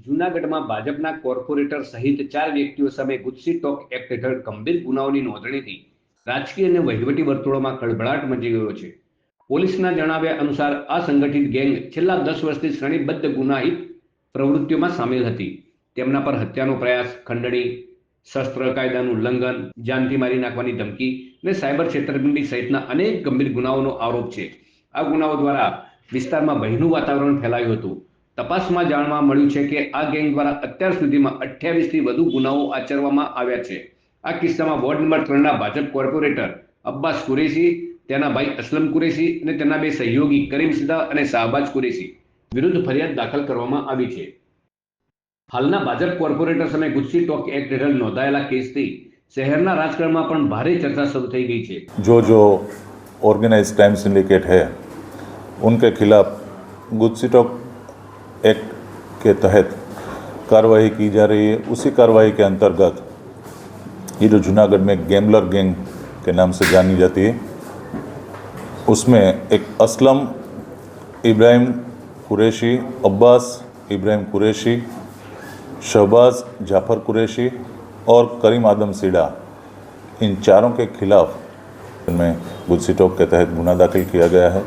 જૂનાગઢમાં ભાજપના કોર્પોરેટર સહિત 4 વ્યક્તિઓ સામે ગુજસી ટોક એક્ટ હેઠળ ગંભીર ગુનાઓની નોંધણીથી રાજકીય અને વહીવટી વર્તુળોમાં ખળભળાટ મચી ગયો છે. પોલીસના જણાવ્યા અનુસાર આ સંગઠિત ગેંગ છેલ્લા 10 વર્ષથી શ્રેણીબદ્ધ ગુનાહિત પ્રવૃત્તિઓમાં સામેલ હતી. તેમના પર હત્યાનો પ્રયાસ, ખંડણી, શસ્ત્ર કાયદાનું ઉલ્લંઘન, જાનથી મારી નાખવાની ધમકી અને સાયબર છેતરપિંડી સહિતના અનેક ગંભીર ગુનાઓનો આરોપ છે. આ ગુનાઓ દ્વારા વિસ્તારમાં ભયનું વાતાવરણ ફેલાયું હતું. તપાસમાં જાણવા મળ્યું છે કે આ ગેંગ દ્વારા અત્યાર સુધીમાં 28થી વધુ ગુનાઓ આચરવામાં આવ્યા છે. આ કિસ્સામાં વોર્ડ નંબર 3ના ભાજપ કોર્પોરેટર અબ્બાસ કુરેશી, તેના ભાઈ અસલમ કુરેશી અને તેના 2 સહયોગી કરીમ સિદ્દા અને શાહબાજ કુરેશી વિરુદ્ધ ફરિયાદ દાખલ કરવામાં આવી છે. હાલના ભાજપ કોર્પોરેટર સામે ગુજસી ટોક એક્ટ હેઠળ નોંધાયેલા કેસથી શહેરના રાજકારણમાં પણ ભારે ચર્ચા શરૂ થઈ ગઈ છે. जो ऑर्गेनाइज क्राइम सिंडिकेट है उनके खिलाफ गुजसी टॉक एक्ट के तहत कार्रवाई की जा रही है. उसी कार्रवाई के अंतर्गत ये जो जूनागढ़ में गैम्बलर गैंग के नाम से जानी जाती है, उसमें एक असलम इब्राहिम कुरैशी, अब्बास इब्राहिम कुरैशी, शहबाज जाफ़र कुरैशी और करीम आदम सीडा, इन चारों के खिलाफ में गुजसी टॉक के तहत गुना दाखिल किया गया है.